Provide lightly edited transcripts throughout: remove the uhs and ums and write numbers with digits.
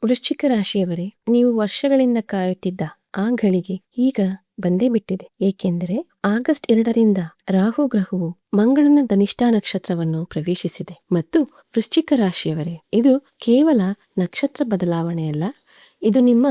ವೃಶ್ಚಿಕ ರಾಶಿಯವರೇ, ನೀವು ವರ್ಷಗಳಿಂದ ಕಾಯುತ್ತಿದ್ದ ಆ ಘಳಿಗೆ ಈಗ ಬಂದೇ ಬಿಟ್ಟಿದೆ. ಏಕೆಂದರೆ ಆಗಸ್ಟ್ 2ರಿಂದ ರಾಹು ಗ್ರಹವು ಮಂಗಳನ ಧನಿಷ್ಠಾ ನಕ್ಷತ್ರವನ್ನು ಪ್ರವೇಶಿಸಿದೆ. ಮತ್ತು ವೃಶ್ಚಿಕ ರಾಶಿಯವರೇ, ಇದು ಕೇವಲ ನಕ್ಷತ್ರ ಬದಲಾವಣೆಯಲ್ಲ, ಇದು ನಿಮ್ಮ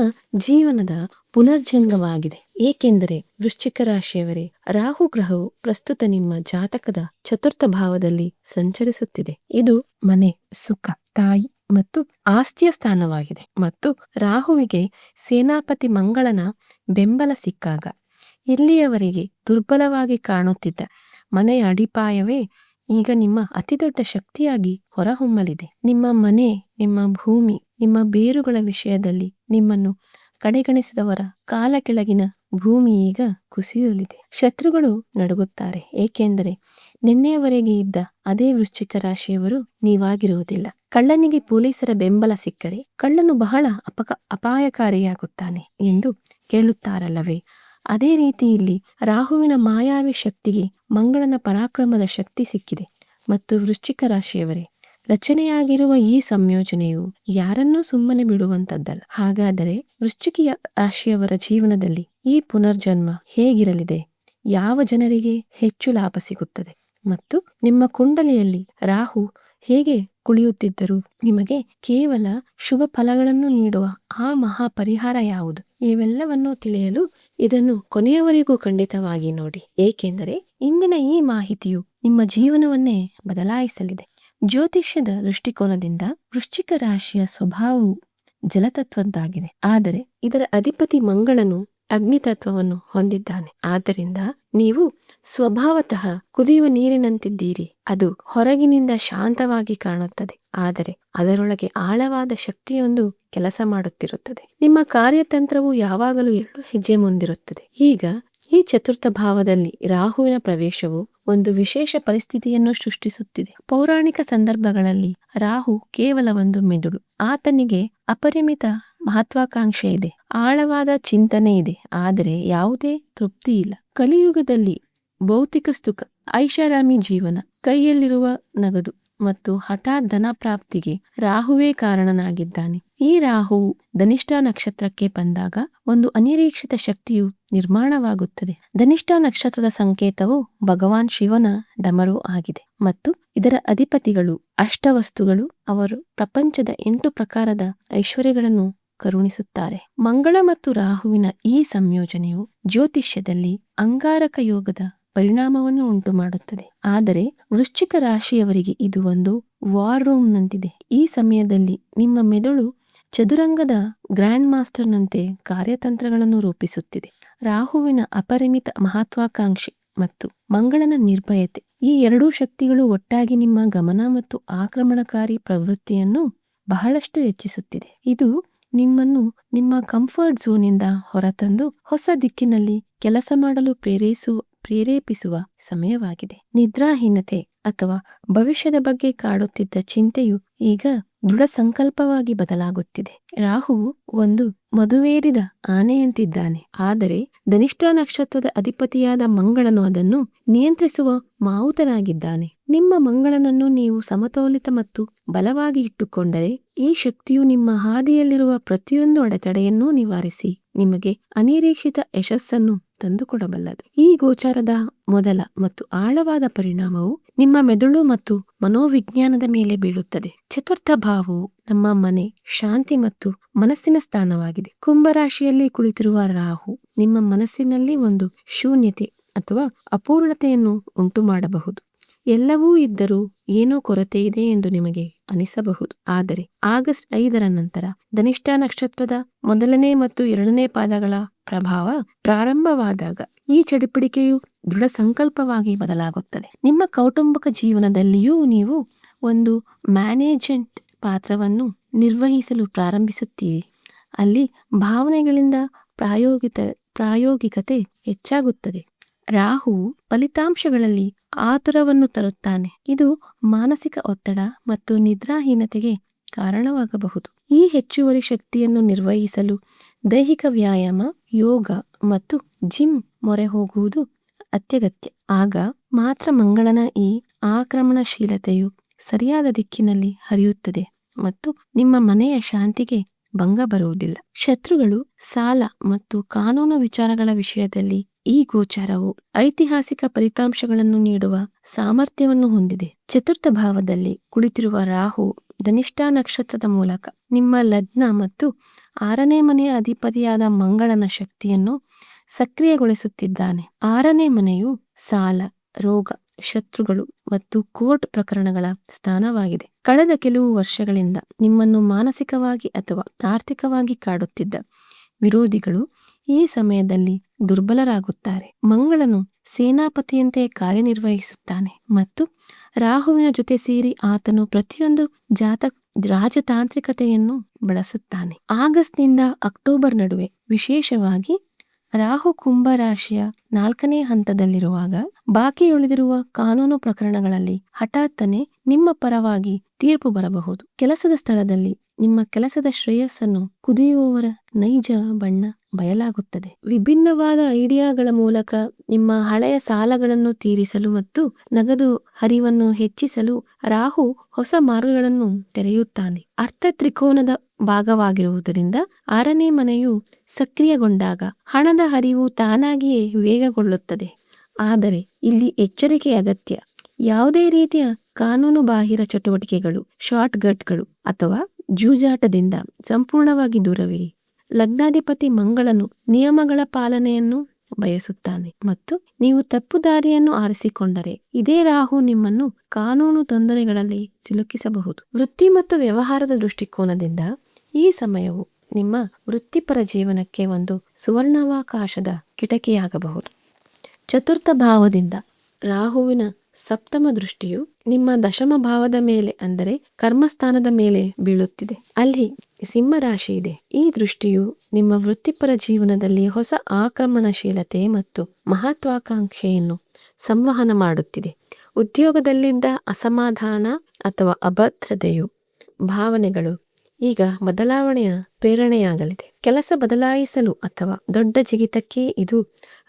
ಜೀವನದ ಪುನರ್ಜನ್ಮವಾಗಿದೆ. ಏಕೆಂದರೆ ವೃಶ್ಚಿಕ ರಾಶಿಯವರೇ, ರಾಹು ಗ್ರಹವು ಪ್ರಸ್ತುತ ನಿಮ್ಮ ಜಾತಕದ ಚತುರ್ಥ ಭಾವದಲ್ಲಿ ಸಂಚರಿಸುತ್ತಿದೆ. ಇದು ಮನೆ, ಸುಖ, ತಾಯಿ ಮತ್ತು ಆಸ್ತಿಯ ಸ್ಥಾನವಾಗಿದೆ. ಮತ್ತು ರಾಹುವಿಗೆ ಸೇನಾಪತಿ ಮಂಗಳನ ಬೆಂಬಲ ಸಿಕ್ಕಾಗ ಇಲ್ಲಿಯವರೆಗೆ ದುರ್ಬಲವಾಗಿ ಕಾಣುತ್ತಿದ್ದ ಮನೆಯ ಅಡಿಪಾಯವೇ ಈಗ ನಿಮ್ಮ ಅತಿದೊಡ್ಡ ಶಕ್ತಿಯಾಗಿ ಹೊರಹೊಮ್ಮಲಿದೆ. ನಿಮ್ಮ ಮನೆ, ನಿಮ್ಮ ಭೂಮಿ, ನಿಮ್ಮ ಬೇರುಗಳ ವಿಷಯದಲ್ಲಿ ನಿಮ್ಮನ್ನು ಕಡೆಗಣಿಸಿದವರ ಕಾಲ ಕೆಳಗಿನ ಭೂಮಿ ಈಗ ಕುಸಿಯಲಿದೆ. ಶತ್ರುಗಳು ನಡುಗುತ್ತಾರೆ, ಏಕೆಂದರೆ ನಿನ್ನೆಯವರೆಗೆ ಇದ್ದ ಅದೇ ವೃಶ್ಚಿಕ ರಾಶಿಯವರು ನೀವಾಗಿರುವುದಿಲ್ಲ. ಕಳ್ಳನಿಗೆ ಪೊಲೀಸರ ಬೆಂಬಲ ಸಿಕ್ಕರೆ ಕಳ್ಳನು ಬಹಳ ಅಪಾಯಕಾರಿಯಾಗುತ್ತಾನೆ ಎಂದು ಕೇಳುತ್ತಾರಲ್ಲವೇ, ಅದೇ ರೀತಿ ಇಲ್ಲಿ ರಾಹುವಿನ ಮಾಯಾವಿ ಶಕ್ತಿಗೆ ಮಂಗಳನ ಪರಾಕ್ರಮದ ಶಕ್ತಿ ಸಿಕ್ಕಿದೆ. ಮತ್ತು ವೃಶ್ಚಿಕ ರಾಶಿಯವರೇ, ರಚನೆಯಾಗಿರುವ ಈ ಸಂಯೋಜನೆಯು ಯಾರನ್ನೂ ಸುಮ್ಮನೆ ಬಿಡುವಂತದ್ದಲ್ಲ. ಹಾಗಾದರೆ ವೃಶ್ಚಿಕ ರಾಶಿಯವರ ಜೀವನದಲ್ಲಿ ಈ ಪುನರ್ಜನ್ಮ ಹೇಗಿರಲಿದೆ? ಯಾವ ಜನರಿಗೆ ಹೆಚ್ಚು ಲಾಭ ಸಿಗುತ್ತದೆ? ಮತ್ತು ನಿಮ್ಮ ಕುಂಡಲಿಯಲ್ಲಿ ರಾಹು ಹೇಗೆ ಕುಳಿಯುತ್ತಿದ್ದರೂ ನಿಮಗೆ ಕೇವಲ ಶುಭ ಫಲಗಳನ್ನು ನೀಡುವ ಆ ಮಹಾ ಪರಿಹಾರ ಯಾವುದು? ಇವೆಲ್ಲವನ್ನೂ ತಿಳಿಯಲು ಇದನ್ನು ಕೊನೆಯವರೆಗೂ ಖಂಡಿತವಾಗಿ ನೋಡಿ, ಏಕೆಂದರೆ ಇಂದಿನ ಈ ಮಾಹಿತಿಯು ನಿಮ್ಮ ಜೀವನವನ್ನೇ ಬದಲಾಯಿಸಲಿದೆ. ಜ್ಯೋತಿಷ್ಯದ ದೃಷ್ಟಿಕೋನದಿಂದ ವೃಶ್ಚಿಕ ರಾಶಿಯ ಸ್ವಭಾವವು ಜಲತತ್ವದ್ದಾಗಿದೆ. ಆದರೆ ಇದರ ಅಧಿಪತಿ ಮಂಗಳನು ಅಗ್ನಿತತ್ವವನ್ನು ಹೊಂದಿದ್ದಾನೆ. ಆದ್ದರಿಂದ ನೀವು ಸ್ವಭಾವತಃ ಕುದಿಯುವ ನೀರಿನಂತಿದ್ದೀರಿ. ಅದು ಹೊರಗಿನಿಂದ ಶಾಂತವಾಗಿ ಕಾಣುತ್ತದೆ, ಆದರೆ ಅದರೊಳಗೆ ಆಳವಾದ ಶಕ್ತಿಯೊಂದು ಕೆಲಸ ಮಾಡುತ್ತಿರುತ್ತದೆ. ನಿಮ್ಮ ಕಾರ್ಯತಂತ್ರವು ಯಾವಾಗಲೂ 2 ಹೆಜ್ಜೆ ಮುಂದಿರುತ್ತದೆ. ಈಗ ಈ ಚತುರ್ಥ ಭಾವದಲ್ಲಿ ರಾಹುವಿನ ಪ್ರವೇಶವು ಒಂದು ವಿಶೇಷ ಪರಿಸ್ಥಿತಿಯನ್ನು ಸೃಷ್ಟಿಸುತ್ತಿದೆ. ಪೌರಾಣಿಕ ಸಂದರ್ಭಗಳಲ್ಲಿ ರಾಹು ಕೇವಲ ಒಂದು ಮೆದುಳು. ಆತನಿಗೆ ಅಪರಿಮಿತ ಮಹತ್ವಾಕಾಂಕ್ಷೆ ಇದೆ, ಆಳವಾದ ಚಿಂತನೆ ಇದೆ, ಆದರೆ ಯಾವುದೇ ತೃಪ್ತಿ ಇಲ್ಲ. ಕಲಿಯುಗದಲ್ಲಿ ಭೌತಿಕ ಸುಖ, ಐಷಾರಾಮಿ ಜೀವನ, ಕೈಯಲ್ಲಿರುವ ನಗದು ಮತ್ತು ಹಠಾತ್ ಧನ ಪ್ರಾಪ್ತಿಗೆ ರಾಹುವೇ ಕಾರಣನಾಗಿದ್ದಾನೆ. ಈ ರಾಹುವು ಧನಿಷ್ಠಾ ನಕ್ಷತ್ರಕ್ಕೆ ಬಂದಾಗ ಒಂದು ಅನಿರೀಕ್ಷಿತ ಶಕ್ತಿಯು ನಿರ್ಮಾಣವಾಗುತ್ತದೆ. ಧನಿಷ್ಠಾ ನಕ್ಷತ್ರದ ಸಂಕೇತವು ಭಗವಾನ್ ಶಿವನ ಡಮರು ಆಗಿದೆ ಮತ್ತು ಇದರ ಅಧಿಪತಿಗಳು ಅಷ್ಟವಸ್ತುಗಳು. ಅವರು ಪ್ರಪಂಚದ 8 ಪ್ರಕಾರದ ಐಶ್ವರ್ಯಗಳನ್ನು ಕರುಣಿಸುತ್ತಾರೆ. ಮಂಗಳ ಮತ್ತು ರಾಹುವಿನ ಈ ಸಂಯೋಜನೆಯು ಜ್ಯೋತಿಷ್ಯದಲ್ಲಿ ಅಂಗಾರಕ ಯೋಗದ ಪರಿಣಾಮವನ್ನು ಉಂಟು ಮಾಡುತ್ತದೆ. ಆದರೆ ವೃಶ್ಚಿಕ ರಾಶಿಯವರಿಗೆ ಇದು ಒಂದು ವಾರ್ ರೂಮ್ನಂತಿದೆ. ಈ ಸಮಯದಲ್ಲಿ ನಿಮ್ಮ ಮೆದುಳು ಚದುರಂಗದ ಗ್ರ್ಯಾಂಡ್ ಮಾಸ್ಟರ್ನಂತೆ ಕಾರ್ಯತಂತ್ರಗಳನ್ನು ರೂಪಿಸುತ್ತಿದೆ. ರಾಹುವಿನ ಅಪರಿಮಿತ ಮಹತ್ವಾಕಾಂಕ್ಷೆ ಮತ್ತು ಮಂಗಳನ ನಿರ್ಭಯತೆ, ಈ 2 ಶಕ್ತಿಗಳು ಒಟ್ಟಾಗಿ ನಿಮ್ಮ ಗಮನ ಮತ್ತು ಆಕ್ರಮಣಕಾರಿ ಪ್ರವೃತ್ತಿಯನ್ನು ಬಹಳಷ್ಟು ಹೆಚ್ಚಿಸುತ್ತಿದೆ. ಇದು ನಿಮ್ಮನ್ನು ನಿಮ್ಮ ಕಂಫರ್ಟ್ ಝೋನ್ನಿಂದ ಹೊರತಂದು ಹೊಸ ದಿಕ್ಕಿನಲ್ಲಿ ಕೆಲಸ ಮಾಡಲು ಪ್ರೇರೇಪಿಸುವ ಸಮಯವಾಗಿದೆ. ನಿದ್ರಾಹೀನತೆ ಅಥವಾ ಭವಿಷ್ಯದ ಬಗ್ಗೆ ಕಾಡುತ್ತಿದ್ದ ಚಿಂತೆಯು ಈಗ ದೃಢ ಸಂಕಲ್ಪವಾಗಿ ಬದಲಾಗುತ್ತಿದೆ. ರಾಹುವು ಒಂದು ಮದುವೇರಿದ ಆನೆಯಂತಿದ್ದಾನೆ, ಆದರೆ ಧನಿಷ್ಠಾ ನಕ್ಷತ್ರದ ಅಧಿಪತಿಯಾದ ಮಂಗಳನು ಅದನ್ನು ನಿಯಂತ್ರಿಸುವ ಮಾವುತನಾಗಿದ್ದಾನೆ. ನಿಮ್ಮ ಮಂಗಳನನ್ನು ನೀವು ಸಮತೋಲಿತ ಮತ್ತು ಬಲವಾಗಿ ಇಟ್ಟುಕೊಂಡರೆ ಈ ಶಕ್ತಿಯು ನಿಮ್ಮ ಹಾದಿಯಲ್ಲಿರುವ ಪ್ರತಿಯೊಂದು ಅಡೆತಡೆಯನ್ನೂ ನಿವಾರಿಸಿ ನಿಮಗೆ ಅನಿರೀಕ್ಷಿತ ಯಶಸ್ಸನ್ನು ತಂದುಕೊಡಬಲ್ಲದು. ಈ ಗೋಚಾರದ ಮೊದಲ ಮತ್ತು ಆಳವಾದ ಪರಿಣಾಮವು ನಿಮ್ಮ ಮೆದುಳು ಮತ್ತು ಮನೋವಿಜ್ಞಾನದ ಮೇಲೆ ಬೀಳುತ್ತದೆ. ಚತುರ್ಥ ಭಾವವು ನಮ್ಮ ಮನೆ, ಶಾಂತಿ ಮತ್ತು ಮನಸ್ಸಿನ ಸ್ಥಾನವಾಗಿದೆ. ಕುಂಭರಾಶಿಯಲ್ಲಿ ಕುಳಿತಿರುವ ರಾಹು ನಿಮ್ಮ ಮನಸ್ಸಿನಲ್ಲಿ ಒಂದು ಶೂನ್ಯತೆ ಅಥವಾ ಅಪೂರ್ಣತೆಯನ್ನು ಉಂಟು ಮಾಡಬಹುದು. ಎಲ್ಲವೂ ಇದ್ದರೂ ಏನೋ ಕೊರತೆ ಇದೆ ಎಂದು ನಿಮಗೆ ಅನಿಸಬಹುದು. ಆದರೆ ಆಗಸ್ಟ್ 5ರ ನಂತರ ಧನಿಷ್ಠಾ ನಕ್ಷತ್ರದ 1ನೇ ಮತ್ತು 2ನೇ ಪಾದಗಳ ಪ್ರಭಾವ ಪ್ರಾರಂಭವಾದಾಗ ಈ ಚಡಿಪಿಡಿಕೆಯು ದೃಢ ಸಂಕಲ್ಪವಾಗಿ ಬದಲಾಗುತ್ತದೆ. ನಿಮ್ಮ ಕೌಟುಂಬಿಕ ಜೀವನದಲ್ಲಿಯೂ ನೀವು ಒಂದು ಮ್ಯಾನೇಜ್ಮೆಂಟ್ ಪಾತ್ರವನ್ನು ನಿರ್ವಹಿಸಲು ಪ್ರಾರಂಭಿಸುತ್ತೀರಿ. ಅಲ್ಲಿ ಭಾವನೆಗಳಿಂದ ಪ್ರಾಯೋಗಿಕತೆ ಹೆಚ್ಚಾಗುತ್ತದೆ. ರಾಹು ಫಲಿತಾಂಶಗಳಲ್ಲಿ ಆತುರವನ್ನು ತರುತ್ತಾನೆ. ಇದು ಮಾನಸಿಕ ಒತ್ತಡ ಮತ್ತು ನಿದ್ರಾಹೀನತೆಗೆ ಕಾರಣವಾಗಬಹುದು. ಈ ಹೆಚ್ಚುವರಿ ಶಕ್ತಿಯನ್ನು ನಿರ್ವಹಿಸಲು ದೈಹಿಕ ವ್ಯಾಯಾಮ, ಯೋಗ ಮತ್ತು ಜಿಮ್ ಮೊರೆ ಹೋಗುವುದು ಅತ್ಯಗತ್ಯ. ಆಗ ಮಾತ್ರ ಮಂಗಳನ ಈ ಆಕ್ರಮಣಶೀಲತೆಯು ಸರಿಯಾದ ದಿಕ್ಕಿನಲ್ಲಿ ಹರಿಯುತ್ತದೆ ಮತ್ತು ನಿಮ್ಮ ಮನೆಯ ಶಾಂತಿಗೆ ಭಂಗ ಬರುವುದಿಲ್ಲ. ಶತ್ರುಗಳು, ಸಾಲ ಮತ್ತು ಕಾನೂನು ವಿಚಾರಗಳ ವಿಷಯದಲ್ಲಿ ಈ ಗೋಚಾರವು ಐತಿಹಾಸಿಕ ಫಲಿತಾಂಶಗಳನ್ನು ನೀಡುವ ಸಾಮರ್ಥ್ಯವನ್ನು ಹೊಂದಿದೆ. ಚತುರ್ಥ ಭಾವದಲ್ಲಿ ಕುಳಿತಿರುವ ರಾಹು ಧನಿಷ್ಠಾ ನಕ್ಷತ್ರದ ಮೂಲಕ ನಿಮ್ಮ ಲಗ್ನ ಮತ್ತು 6ನೇ ಮನೆಯ ಅಧಿಪತಿಯಾದ ಮಂಗಳನ ಶಕ್ತಿಯನ್ನು ಸಕ್ರಿಯಗೊಳಿಸುತ್ತಿದ್ದಾನೆ. 6ನೇ ಮನೆಯು ಸಾಲ, ರೋಗ, ಶತ್ರುಗಳು ಮತ್ತು ಕೋರ್ಟ್ ಪ್ರಕರಣಗಳ ಸ್ಥಾನವಾಗಿದೆ. ಕಳೆದ ಕೆಲವು ವರ್ಷಗಳಿಂದ ನಿಮ್ಮನ್ನು ಮಾನಸಿಕವಾಗಿ ಅಥವಾ ಆರ್ಥಿಕವಾಗಿ ಕಾಡುತ್ತಿದ್ದ ವಿರೋಧಿಗಳು ಈ ಸಮಯದಲ್ಲಿ ದುರ್ಬಲರಾಗುತ್ತಾರೆ. ಮಂಗಳನು ಸೇನಾಪತಿಯಂತೆ ಕಾರ್ಯನಿರ್ವಹಿಸುತ್ತಾನೆ ಮತ್ತು ರಾಹುವಿನ ಜೊತೆ ಸೇರಿ ಆತನು ಪ್ರತಿಯೊಂದು ರಾಜತಾಂತ್ರಿಕತೆಯನ್ನು ಬಳಸುತ್ತಾನೆ. ಆಗಸ್ಟ್ನಿಂದ ಅಕ್ಟೋಬರ್ ನಡುವೆ, ವಿಶೇಷವಾಗಿ ರಾಹು ಕುಂಭ ರಾಶಿಯ 4ನೇ ಹಂತದಲ್ಲಿರುವಾಗ, ಬಾಕಿ ಉಳಿದಿರುವ ಕಾನೂನು ಪ್ರಕರಣಗಳಲ್ಲಿ ಹಠಾತ್ತನೆ ನಿಮ್ಮ ಪರವಾಗಿ ತೀರ್ಪು ಬರಬಹುದು. ಕೆಲಸದ ಸ್ಥಳದಲ್ಲಿ ನಿಮ್ಮ ಕೆಲಸದ ಶ್ರೇಯಸ್ಸನ್ನು ಕುದಿಯುವವರ ನೈಜ ಬಣ್ಣ ಬಯಲಾಗುತ್ತದೆ. ವಿಭಿನ್ನವಾದ ಐಡಿಯಾಗಳ ಮೂಲಕ ನಿಮ್ಮ ಹಳೆಯ ಸಾಲಗಳನ್ನು ತೀರಿಸಲು ಮತ್ತು ನಗದು ಹರಿವನ್ನು ಹೆಚ್ಚಿಸಲು ರಾಹು ಹೊಸ ಮಾರ್ಗಗಳನ್ನು ತೆರೆಯುತ್ತಾನೆ. ಅರ್ಥ ತ್ರಿಕೋನದ ಭಾಗವಾಗಿರುವುದರಿಂದ 6ನೇ ಮನೆಯು ಸಕ್ರಿಯಗೊಂಡಾಗ ಹಣದ ಹರಿವು ತಾನಾಗಿಯೇ ವೇಗಗೊಳ್ಳುತ್ತದೆ. ಆದರೆ ಇಲ್ಲಿ ಎಚ್ಚರಿಕೆ ಅಗತ್ಯ. ಯಾವುದೇ ರೀತಿಯ ಕಾನೂನು ಬಾಹಿರ ಚಟುವಟಿಕೆಗಳು, ಶಾರ್ಟ್ಕಟ್ಗಳು ಅಥವಾ ಜೂಜಾಟದಿಂದ ಸಂಪೂರ್ಣವಾಗಿ ದೂರವಿರಿ. ಲಗ್ನಾಧಿಪತಿ ಮಂಗಳನು ನಿಯಮಗಳ ಪಾಲನೆಯನ್ನು ಬಯಸುತ್ತಾನೆ ಮತ್ತು ನೀವು ತಪ್ಪು ದಾರಿಯನ್ನು ಆರಿಸಿಕೊಂಡರೆ ಇದೇ ರಾಹು ನಿಮ್ಮನ್ನು ಕಾನೂನು ತೊಂದರೆಗಳಲ್ಲಿ ಸಿಲುಕಿಸಬಹುದು. ವೃತ್ತಿ ಮತ್ತು ವ್ಯವಹಾರದ ದೃಷ್ಟಿಕೋನದಿಂದ ಈ ಸಮಯವು ನಿಮ್ಮ ವೃತ್ತಿಪರ ಜೀವನಕ್ಕೆ ಒಂದು ಸುವರ್ಣಾವಕಾಶದ ಕಿಟಕಿಯಾಗಬಹುದು. ಚತುರ್ಥ ಭಾವದಿಂದ ರಾಹುವಿನ 7ಮ ದೃಷ್ಟಿಯು ನಿಮ್ಮ ದಶಮ ಭಾವದ ಮೇಲೆ, ಅಂದರೆ ಕರ್ಮಸ್ಥಾನದ ಮೇಲೆ ಬೀಳುತ್ತಿದೆ. ಅಲ್ಲಿ ಸಿಂಹ ರಾಶಿ ಇದೆ. ಈ ದೃಷ್ಟಿಯು ನಿಮ್ಮ ವೃತ್ತಿಪರ ಜೀವನದಲ್ಲಿ ಹೊಸ ಆಕ್ರಮಣಶೀಲತೆ ಮತ್ತು ಮಹತ್ವಾಕಾಂಕ್ಷೆಯನ್ನು ಸಂವಹನ ಮಾಡುತ್ತಿದೆ. ಉದ್ಯೋಗದಲ್ಲಿದ್ದ ಅಸಮಾಧಾನ ಅಥವಾ ಅಭದ್ರತೆಯು ಭಾವನೆಗಳು ಈಗ ಬದಲಾವಣೆಯ ಪ್ರೇರಣೆಯಾಗಲಿದೆ. ಕೆಲಸ ಬದಲಾಯಿಸಲು ಅಥವಾ ದೊಡ್ಡ ಜಿಗಿತಕ್ಕೆ ಇದು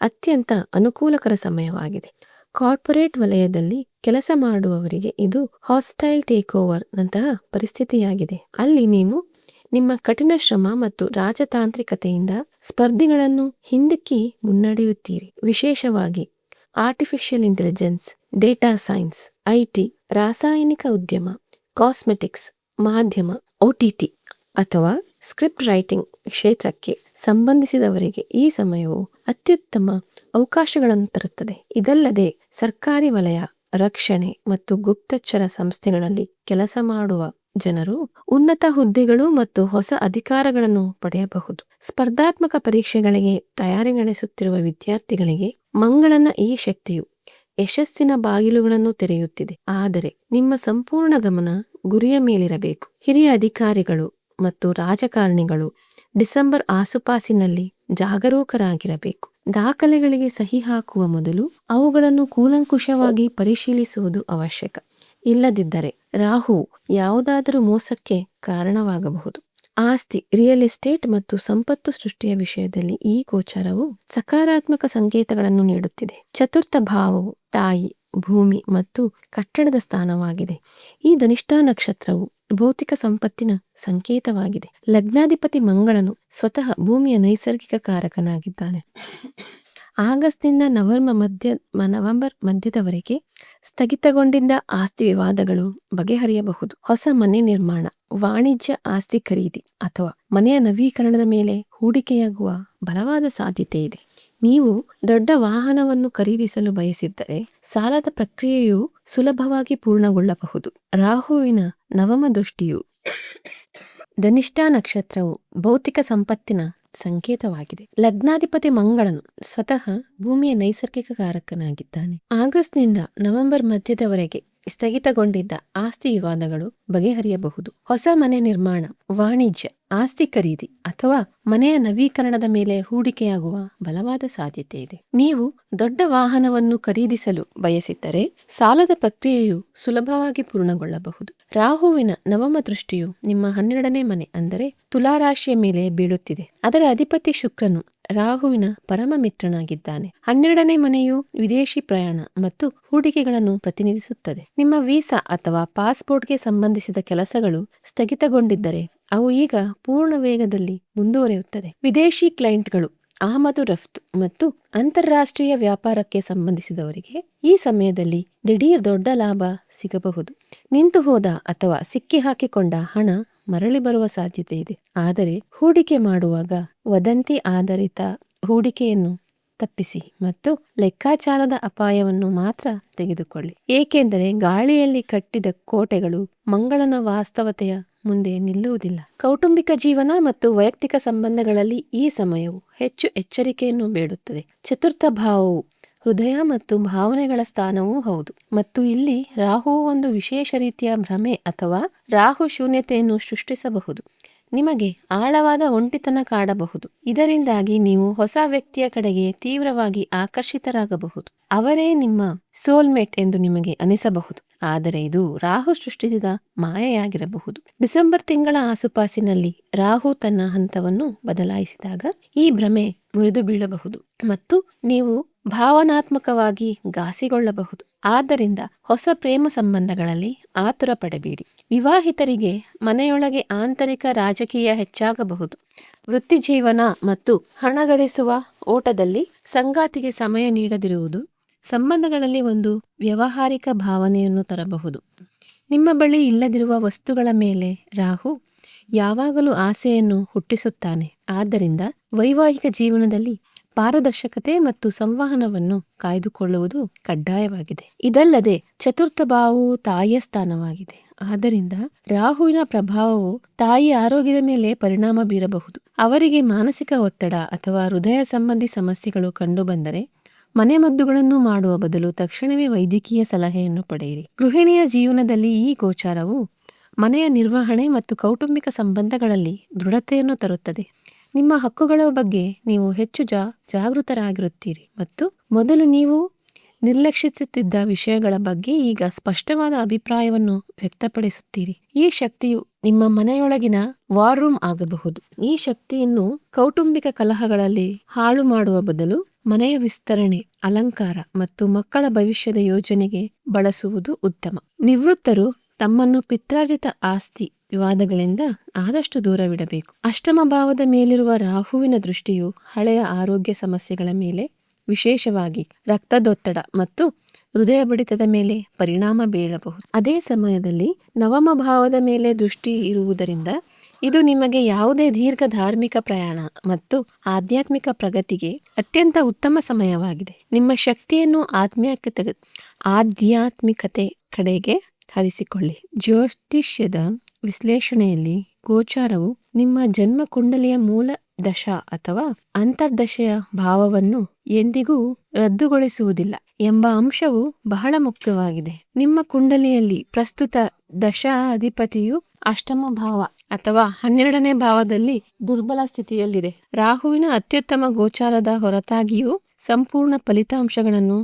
ಅತ್ಯಂತ ಅನುಕೂಲಕರ ಸಮಯವಾಗಿದೆ. ಕಾರ್ಪೊರೇಟ್ ವಲಯದಲ್ಲಿ ಕೆಲಸ ಮಾಡುವವರಿಗೆ ಇದು ಹಾಸ್ಟೈಲ್ ಟೇಕ್ ಓವರ್ ನಂತಹ ಪರಿಸ್ಥಿತಿಯಾಗಿದೆ. ಅಲ್ಲಿ ನೀವು ನಿಮ್ಮ ಕಠಿಣ ಶ್ರಮ ಮತ್ತು ರಾಜತಾಂತ್ರಿಕತೆಯಿಂದ ಸ್ಪರ್ಧಿಗಳನ್ನು ಹಿಂದಿಕ್ಕಿ ಮುನ್ನಡೆಯುತ್ತೀರಿ. ವಿಶೇಷವಾಗಿ artificial intelligence, data science, IT, ರಾಸಾಯನಿಕ ಉದ್ಯಮ, ಕಾಸ್ಮೆಟಿಕ್ಸ್, ಮಾಧ್ಯಮ, OTT ಅಥವಾ ಸ್ಕ್ರಿಪ್ಟ್ ರೈಟಿಂಗ್ ಕ್ಷೇತ್ರಕ್ಕೆ ಸಂಬಂಧಿಸಿದವರಿಗೆ ಈ ಸಮಯವು ಅತ್ಯುತ್ತಮ ಅವಕಾಶಗಳನ್ನು ತರುತ್ತದೆ. ಇದಲ್ಲದೆ ಸರ್ಕಾರಿ ವಲಯ, ರಕ್ಷಣೆ ಮತ್ತು ಗುಪ್ತಚರ ಸಂಸ್ಥೆಗಳಲ್ಲಿ ಕೆಲಸ ಮಾಡುವ ಜನರು ಉನ್ನತ ಹುದ್ದೆಗಳು ಮತ್ತು ಹೊಸ ಅಧಿಕಾರಗಳನ್ನು ಪಡೆಯಬಹುದು. ಸ್ಪರ್ಧಾತ್ಮಕ ಪರೀಕ್ಷೆಗಳಿಗೆ ತಯಾರಿ ನಡೆಸುತ್ತಿರುವ ವಿದ್ಯಾರ್ಥಿಗಳಿಗೆ ಮಂಗಳನ ಈ ಶಕ್ತಿಯು ಯಶಸ್ಸಿನ ಬಾಗಿಲುಗಳನ್ನು ತೆರೆಯುತ್ತಿದೆ. ಆದರೆ ನಿಮ್ಮ ಸಂಪೂರ್ಣ ಗಮನ ಗುರಿಯ ಮೇಲಿರಬೇಕು. ಹಿರಿಯ ಅಧಿಕಾರಿಗಳು ಮತ್ತು ರಾಜಕಾರಣಿಗಳು ಡಿಸೆಂಬರ್ ಆಸುಪಾಸಿನಲ್ಲಿ ಜಾಗರೂಕರಾಗಿರಬೇಕು. ದಾಖಲೆಗಳಿಗೆ ಸಹಿ ಹಾಕುವ ಮೊದಲು ಅವುಗಳನ್ನು ಕೂಲಂಕುಷವಾಗಿ ಪರಿಶೀಲಿಸುವುದು ಅವಶ್ಯಕ. ಇಲ್ಲದಿದ್ದರೆ ರಾಹು ಯಾವುದಾದರೂ ಮೋಸಕ್ಕೆ ಕಾರಣವಾಗಬಹುದು. ಆಸ್ತಿ, ರಿಯಲ್ ಎಸ್ಟೇಟ್ ಮತ್ತು ಸಂಪತ್ತು ಸೃಷ್ಟಿಯ ವಿಷಯದಲ್ಲಿ ಈ ಗೋಚಾರವು ಸಕಾರಾತ್ಮಕ ಸಂಕೇತಗಳನ್ನು ನೀಡುತ್ತಿದೆ. ಚತುರ್ಥ ಭಾವವು ತಾಯಿ, ಭೂಮಿ ಮತ್ತು ಕಟ್ಟಡದ ಸ್ಥಾನವಾಗಿದೆ. ಈ ಧನಿಷ್ಠಾ ನಕ್ಷತ್ರವು ಭೌತಿಕ ಸಂಪತ್ತಿನ ಸಂಕೇತವಾಗಿದೆ. ಲಗ್ನಾಧಿಪತಿ ಮಂಗಳನು ಸ್ವತಃ ಭೂಮಿಯ ನೈಸರ್ಗಿಕ ಕಾರಕನಾಗಿದ್ದಾನೆ. ಆಗಸ್ಟ್ನಿಂದ ನವೆಂಬರ್ ಮಧ್ಯದವರೆಗೆ ಸ್ಥಗಿತಗೊಂಡಿದ್ದ ಆಸ್ತಿ ವಿವಾದಗಳು ಬಗೆಹರಿಯಬಹುದು. ಹೊಸ ಮನೆ ನಿರ್ಮಾಣ, ವಾಣಿಜ್ಯ ಆಸ್ತಿ ಖರೀದಿ ಅಥವಾ ಮನೆಯ ನವೀಕರಣದ ಮೇಲೆ ಹೂಡಿಕೆಯಾಗುವ ಬಲವಾದ ಸಾಧ್ಯತೆ ಇದೆ. ನೀವು ದೊಡ್ಡ ವಾಹನವನ್ನು ಖರೀದಿಸಲು ಬಯಸಿದ್ದರೆ ಸಾಲದ ಪ್ರಕ್ರಿಯೆಯು ಸುಲಭವಾಗಿ ಪೂರ್ಣಗೊಳ್ಳಬಹುದು. ರಾಹುವಿನ 9ಮ ದೃಷ್ಟಿಯು ಧನಿಷ್ಠಾ ನಕ್ಷತ್ರವು ಭೌತಿಕ ಸಂಪತ್ತಿನ ಸಂಕೇತವಾಗಿದೆ. ಲಗ್ನಾಧಿಪತಿ ಮಂಗಳನು ಸ್ವತಃ ಭೂಮಿಯ ನೈಸರ್ಗಿಕ ಕಾರಕನಾಗಿದ್ದಾನೆ. ಆಗಸ್ಟ್ನಿಂದ ನವೆಂಬರ್ ಮಧ್ಯದವರೆಗೆ ಸ್ಥಗಿತಗೊಂಡಿದ್ದ ಆಸ್ತಿ ವಿವಾದಗಳು ಬಗೆಹರಿಯಬಹುದು. ಹೊಸ ಮನೆ ನಿರ್ಮಾಣ, ವಾಣಿಜ್ಯ ಆಸ್ತಿ ಖರೀದಿ ಅಥವಾ ಮನೆಯ ನವೀಕರಣದ ಮೇಲೆ ಹೂಡಿಕೆಯಾಗುವ ಬಲವಾದ ಸಾಧ್ಯತೆ ಇದೆ. ನೀವು ದೊಡ್ಡ ವಾಹನವನ್ನು ಖರೀದಿಸಲು ಬಯಸಿದ್ದರೆ ಸಾಲದ ಪ್ರಕ್ರಿಯೆಯು ಸುಲಭವಾಗಿ ಪೂರ್ಣಗೊಳ್ಳಬಹುದು. ರಾಹುವಿನ 9ಮ ದೃಷ್ಟಿಯು ನಿಮ್ಮ 12ನೇ ಮನೆ, ಅಂದರೆ ತುಲಾ ರಾಶಿಯ ಮೇಲೆ ಬೀಳುತ್ತಿದೆ. ಅದರ ಅಧಿಪತಿ ಶುಕ್ರನು ರಾಹುವಿನ ಪರಮ ಮಿತ್ರನಾಗಿದ್ದಾನೆ. 12ನೇ ಮನೆಯು ವಿದೇಶಿ ಪ್ರಯಾಣ ಮತ್ತು ಹೂಡಿಕೆಗಳನ್ನು ಪ್ರತಿನಿಧಿಸುತ್ತದೆ. ನಿಮ್ಮ ವೀಸಾ ಅಥವಾ ಪಾಸ್ಪೋರ್ಟ್ಗೆ ಸಂಬಂಧಿಸಿದ ಕೆಲಸಗಳು ಸ್ಥಗಿತಗೊಂಡಿದ್ದರೆ ಅವು ಈಗ ಪೂರ್ಣ ವೇಗದಲ್ಲಿ ಮುಂದುವರಿಯುತ್ತದೆ. ವಿದೇಶಿ ಕ್ಲೈಂಟ್ಗಳು, ಆಮದು ರಫ್ತು ಮತ್ತು ಅಂತಾರಾಷ್ಟ್ರೀಯ ವ್ಯಾಪಾರಕ್ಕೆ ಸಂಬಂಧಿಸಿದವರಿಗೆ ಈ ಸಮಯದಲ್ಲಿ ದಿಢೀರ್ ದೊಡ್ಡ ಲಾಭ ಸಿಗಬಹುದು. ನಿಂತು ಹೋದ ಅಥವಾ ಸಿಕ್ಕಿ ಹಾಕಿಕೊಂಡ ಹಣ ಮರಳಿ ಬರುವ ಸಾಧ್ಯತೆ ಇದೆ. ಆದರೆ ಹೂಡಿಕೆ ಮಾಡುವಾಗ ವದಂತಿ ಆಧಾರಿತ ಹೂಡಿಕೆಯನ್ನು ತಪ್ಪಿಸಿ ಮತ್ತು ಲೆಕ್ಕಾಚಾರದ ಅಪಾಯವನ್ನು ಮಾತ್ರ ತೆಗೆದುಕೊಳ್ಳಿ, ಏಕೆಂದರೆ ಗಾಳಿಯಲ್ಲಿ ಕಟ್ಟಿದ ಕೋಟೆಗಳು ಮಂಗಳನ ವಾಸ್ತವತೆಯ ಮುಂದೆ ನಿಲ್ಲುವುದಿಲ್ಲ. ಕೌಟುಂಬಿಕ ಜೀವನ ಮತ್ತು ವೈಯಕ್ತಿಕ ಸಂಬಂಧಗಳಲ್ಲಿ ಈ ಸಮಯವು ಹೆಚ್ಚು ಎಚ್ಚರಿಕೆಯನ್ನು ಬೇಡುತ್ತದೆ. ಚತುರ್ಥ ಭಾವವು ಹೃದಯ ಮತ್ತು ಭಾವನೆಗಳ ಸ್ಥಾನವೂ ಹೌದು, ಮತ್ತು ಇಲ್ಲಿ ರಾಹುವು ಒಂದು ವಿಶೇಷ ರೀತಿಯ ಭ್ರಮೆ ಅಥವಾ ರಾಹು ಶೂನ್ಯತೆಯನ್ನು ಸೃಷ್ಟಿಸಬಹುದು. ನಿಮಗೆ ಆಳವಾದ ಒಂಟಿತನ ಕಾಡಬಹುದು. ಇದರಿಂದಾಗಿ ನೀವು ಹೊಸ ವ್ಯಕ್ತಿಯ ಕಡೆಗೆ ತೀವ್ರವಾಗಿ ಆಕರ್ಷಿತರಾಗಬಹುದು. ಅವರೇ ನಿಮ್ಮ ಸೋಲ್ಮೇಟ್ ಎಂದು ನಿಮಗೆ ಅನಿಸಬಹುದು, ಆದರೆ ಇದು ರಾಹು ಸೃಷ್ಟಿಸಿದ ಮಾಯೆಯಾಗಿರಬಹುದು. ಡಿಸೆಂಬರ್ ತಿಂಗಳ ಆಸುಪಾಸಿನಲ್ಲಿ ರಾಹು ತನ್ನ ಹಂತವನ್ನು ಬದಲಾಯಿಸಿದಾಗ ಈ ಭ್ರಮೆ ಮುರಿದು ಬೀಳಬಹುದು ಮತ್ತು ನೀವು ಭಾವನಾತ್ಮಕವಾಗಿ ಘಾಸಿಗೊಳ್ಳಬಹುದು. ಆದ್ದರಿಂದ ಹೊಸ ಪ್ರೇಮ ಸಂಬಂಧಗಳಲ್ಲಿ ಆತುರ ಪಡಬೇಡಿ. ವಿವಾಹಿತರಿಗೆ ಮನೆಯೊಳಗೆ ಆಂತರಿಕ ರಾಜಕೀಯ ಹೆಚ್ಚಾಗಬಹುದು. ವೃತ್ತಿ ಜೀವನ ಮತ್ತು ಹಣ ಗಳಿಸುವ ಓಟದಲ್ಲಿ ಸಂಗಾತಿಗೆ ಸಮಯ ನೀಡದಿರುವುದು ಸಂಬಂಧಗಳಲ್ಲಿ ಒಂದು ವ್ಯಾವಹಾರಿಕ ಭಾವನೆಯನ್ನು ತರಬಹುದು. ನಿಮ್ಮ ಬಳಿ ಇಲ್ಲದಿರುವ ವಸ್ತುಗಳ ಮೇಲೆ ರಾಹು ಯಾವಾಗಲೂ ಆಸೆಯನ್ನು ಹುಟ್ಟಿಸುತ್ತಾನೆ. ಆದ್ದರಿಂದ ವೈವಾಹಿಕ ಜೀವನದಲ್ಲಿ ಪಾರದರ್ಶಕತೆ ಮತ್ತು ಸಂವಹನವನ್ನು ಕಾಯ್ದುಕೊಳ್ಳುವುದು ಕಡ್ಡಾಯವಾಗಿದೆ. ಇದಲ್ಲದೆ ಚತುರ್ಥ ಭಾವವು ತಾಯಿಯ ಸ್ಥಾನವಾಗಿದೆ. ಆದ್ದರಿಂದ ರಾಹುವಿನ ಪ್ರಭಾವವು ತಾಯಿಯ ಆರೋಗ್ಯದ ಮೇಲೆ ಪರಿಣಾಮ ಬೀರಬಹುದು. ಅವರಿಗೆ ಮಾನಸಿಕ ಒತ್ತಡ ಅಥವಾ ಹೃದಯ ಸಂಬಂಧಿ ಸಮಸ್ಯೆಗಳು ಕಂಡುಬಂದರೆ ಮನೆಮದ್ದುಗಳನ್ನು ಮಾಡುವ ಬದಲು ತಕ್ಷಣವೇ ವೈದ್ಯಕೀಯ ಸಲಹೆಯನ್ನು ಪಡೆಯಿರಿ. ಗೃಹಿಣಿಯ ಜೀವನದಲ್ಲಿ ಈ ಗೋಚಾರವು ಮನೆಯ ನಿರ್ವಹಣೆ ಮತ್ತು ಕೌಟುಂಬಿಕ ಸಂಬಂಧಗಳಲ್ಲಿ ದೃಢತೆಯನ್ನು ತರುತ್ತದೆ. ನಿಮ್ಮ ಹಕ್ಕುಗಳ ಬಗ್ಗೆ ನೀವು ಹೆಚ್ಚು ಜಾಗೃತರಾಗಿರುತ್ತೀರಿ ಮತ್ತು ಮೊದಲು ನೀವು ನಿರ್ಲಕ್ಷಿಸುತ್ತಿದ್ದ ವಿಷಯಗಳ ಬಗ್ಗೆ ಈಗ ಸ್ಪಷ್ಟವಾದ ಅಭಿಪ್ರಾಯವನ್ನು ವ್ಯಕ್ತಪಡಿಸುತ್ತೀರಿ. ಈ ಶಕ್ತಿಯು ನಿಮ್ಮ ಮನೆಯೊಳಗಿನ ವಾರ್ ರೂಮ್ ಆಗಬಹುದು. ಈ ಶಕ್ತಿಯನ್ನು ಕೌಟುಂಬಿಕ ಕಲಹಗಳಲ್ಲಿ ಹಾಳು ಮಾಡುವ ಬದಲು ಮನೆಯ ವಿಸ್ತರಣೆ, ಅಲಂಕಾರ ಮತ್ತು ಮಕ್ಕಳ ಭವಿಷ್ಯದ ಯೋಜನೆಗೆ ಬಳಸುವುದು ಉತ್ತಮ. ನಿವೃತ್ತರು ತಮ್ಮನ್ನು ಪಿತ್ರಾರ್ಜಿತ ಆಸ್ತಿ ವಿವಾದಗಳಿಂದ ಆದಷ್ಟು ದೂರವಿಡಬೇಕು. ಅಷ್ಟಮ ಭಾವದ ಮೇಲಿರುವ ರಾಹುವಿನ ದೃಷ್ಟಿಯು ಹಳೆಯ ಆರೋಗ್ಯ ಸಮಸ್ಯೆಗಳ ಮೇಲೆ, ವಿಶೇಷವಾಗಿ ರಕ್ತದೊತ್ತಡ ಮತ್ತು ಹೃದಯ ಬಡಿತದ ಮೇಲೆ ಪರಿಣಾಮ ಬೀಳಬಹುದು. ಅದೇ ಸಮಯದಲ್ಲಿ ನವಮ ಭಾವದ ಮೇಲೆ ದೃಷ್ಟಿ ಇರುವುದರಿಂದ ಇದು ನಿಮಗೆ ಯಾವುದೇ ದೀರ್ಘ ಧಾರ್ಮಿಕ ಪ್ರಯಾಣ ಮತ್ತು ಆಧ್ಯಾತ್ಮಿಕ ಪ್ರಗತಿಗೆ ಅತ್ಯಂತ ಉತ್ತಮ ಸಮಯವಾಗಿದೆ. ನಿಮ್ಮ ಶಕ್ತಿಯನ್ನು ಆಧ್ಯಾತ್ಮಿಕತೆ ಕಡೆಗೆ ಹರಿಸಿಕೊಳ್ಳಿ. ಜ್ಯೋತಿಷ್ಯದ ವಿಶ್ಲೇಷಣೆಯಲ್ಲಿ ಗೋಚಾರವು ನಿಮ್ಮ ಜನ್ಮ ಕುಂಡಲಿಯ ಮೂಲ ದಶಾ ಅಥವಾ ಅಂತರ್ದಶೆಯ ಭಾವವನ್ನು ಎಂದಿಗೂ ರದ್ದುಗೊಳಿಸುವುದಿಲ್ಲ ಎಂಬ ಅಂಶವು ಬಹಳ ಮುಖ್ಯವಾಗಿದೆ. ನಿಮ್ಮ ಕುಂಡಲಿಯಲ್ಲಿ ಪ್ರಸ್ತುತ ದಶಾಧಿಪತಿಯು ಅಷ್ಟಮ ಭಾವ ಅಥವಾ 12ನೇ ಭಾವದಲ್ಲಿ ದುರ್ಬಲ ಸ್ಥಿತಿಯಲ್ಲಿದೆ. ರಾಹುವಿನ ಅತ್ಯುತ್ತಮ ಗೋಚಾರದ ಹೊರತಾಗಿಯೂ ಸಂಪೂರ್ಣ ಫಲಿತಾಂಶಗಳನ್ನು